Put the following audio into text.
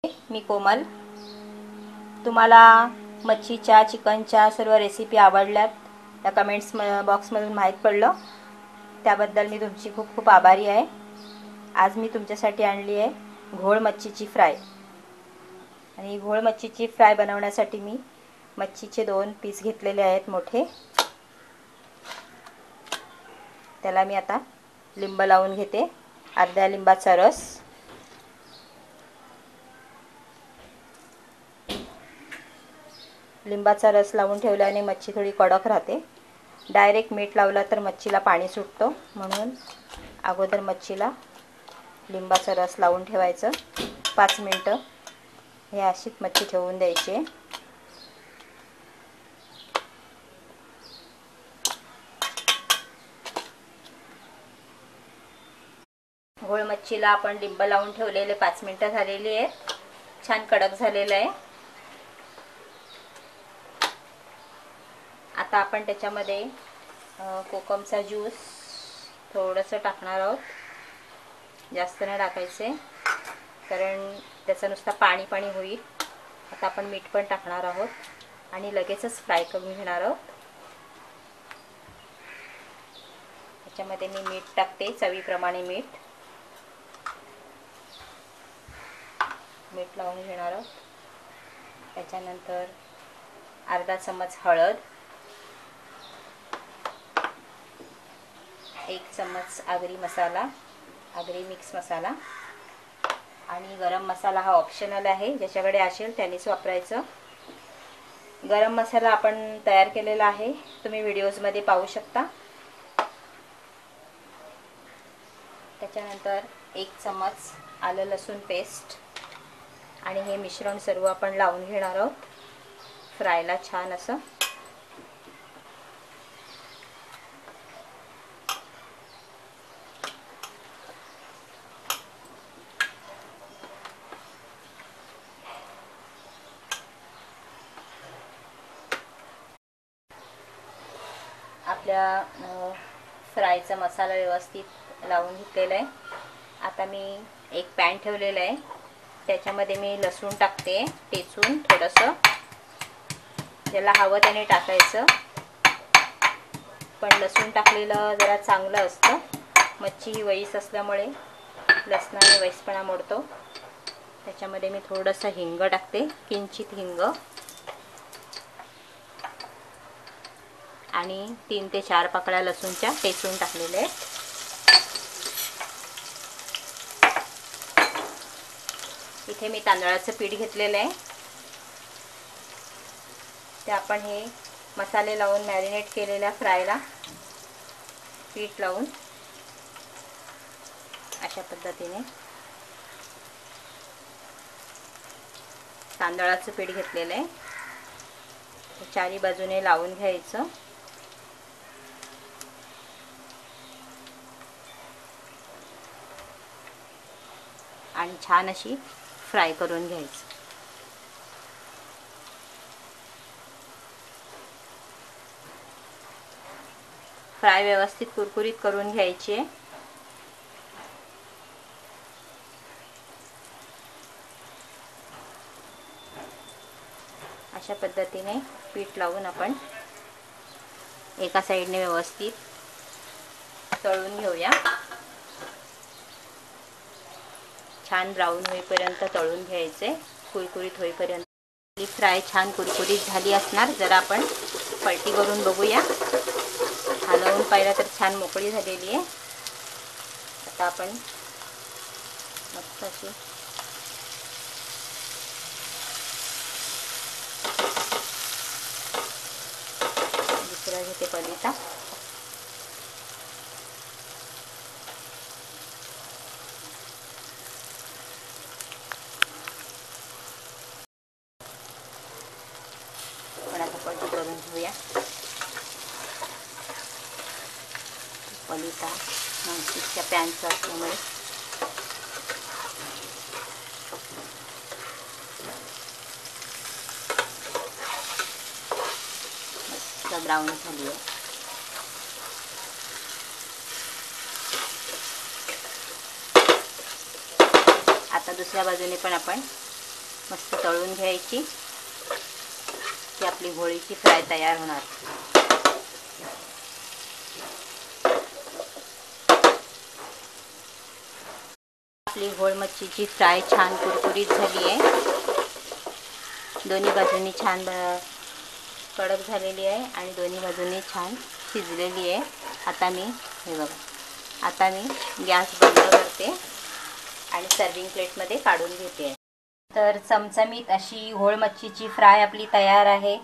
मी कोमल. तुम्हाला मच्छीच्या चिकनच्या सर्व रेसिपी आवडल्यात त्या कमेंट्स बॉक्समधून माहीत पडलं, त्याबद्दल मी तुमची खूप खूप आभारी आहे. आज मी तुमच्यासाठी आणली आहे घोळ मच्छीची फ्राय. आणि घोळ मच्छीची फ्राय बनवण्यासाठी मी मच्छीचे 2 पीस घेतलेले आहेत मोठे. त्याला मी आता लिंब लावून घेते, अर्ध्या लिंबाचा रस. लिंबाचा रस लावून ठेवल्याने मच्छी थोडी कडक राहते. डायरेक्ट मीठ लावला तर मच्छीला पाणी सुटतो, म्हणून अगोदर मच्छीला लिंबाचा रस लावून ठेवायचं. 5 मिनटं हे अशीच मच्छी ठेवून द्यायची. घोळ मच्छीला आपण लिंब लावून ठेवलेले 5 मिनटं झालेली आहेत. छान कडक झालेलं आहे. आता आपण त्याच्यामध्ये कोकमचा ज्यूस थोडंसं टाकणार आहोत. जास्त नाही टाकायचे, कारण त्याचं नुसतं पाणी पाणी होईल. आता आपण मीठ पण टाकणार आहोत आणि लगेचच फ्राय करून घेणार आहोत. त्याच्यामध्ये मी मीठ टाकते, चवीप्रमाणे मीठ लावून घेणार आहोत. त्याच्यानंतर अर्धा चमच हळद, 1 चमच आगरी मसाला, आगरी मिक्स मसाला, आणि गरम मसाला हा ऑप्शनल आहे, ज्याच्याकडे असेल त्यानेच वापरायचं. गरम मसाला आपण तयार केलेला आहे, तुम्ही व्हिडिओजमध्ये पाहू शकता. त्याच्यानंतर 1 चमच आलं लसूण पेस्ट, आणि हे मिश्रण सर्व आपण लावून घेणार आहोत फ्रायला छान असं. आपल्या फ्रायचा मसाला व्यवस्थित लावून घेतलेला आहे. आता मी एक पॅन ठेवलेला आहे, त्याच्यामध्ये मी लसूण टाकते टेचून थोडंसं. ज्याला हवं त्याने टाकायचं, पण लसूण टाकलेलं जरा चांगलं असतं. मच्छी ही वईस असल्यामुळे लसणाने वईसपणा मोडतो. त्याच्यामध्ये मी थोडंसं हिंग टाकते, किंचित हिंग, आणि 3 ते 4 पाकळ्या लसूणच्या टेचून टाकलेले आहेत. इथे मी तांदळाचं पीठ घेतलेलं आहे. ते आपण हे मसाले लावून मॅरिनेट केलेल्या फ्रायला पीठ लावून अशा पद्धतीने तांदळाचं पीठ घेतलेलं आहे, चारी बाजूने लावून घ्यायचं. आणि छान अशी फ्राय करून घ्यायची. फ्राय व्यवस्थित कुरकुरीत करून घ्यायची आहे. अशा पद्धतीने पीठ लावून आपण एका साईडने व्यवस्थित तळून घेऊया. छान ब्राऊन होईपर्यंत तळून घ्यायचे, कुरकुरीत होईपर्यंत. ही फ्राय छान कुरकुरीत झाली असणार. जरा आपण पलटी करून बघूया. हलवून पाहिलं तर छान मोकळी झालेली आहे. आता आपण मस्त अशी दुसरा घेते पलिता. पण आता पलटी करून घेऊया. पलिता नॉनस्टिकच्या पॅनचा असल्यामुळे मस्त ब्राऊन झाली आहे. आता दुसऱ्या बाजूने पण आपण मस्त तळून घ्यायची की आपली घोळीची फ्राय तयार होणार. आपली घोळ मच्छीची फ्राय छान कुरकुरीत झाली आहे. दोन्ही बाजूनी छान कडक झालेली आहे आणि दोन्ही बाजूनी छान शिजलेली आहे. आता मी गॅस बंद करते आणि सर्विंग प्लेटमध्ये काढून घेते. तर चमचमीत अशी घोळ मच्छीची फ्राय आपली तयार आहे.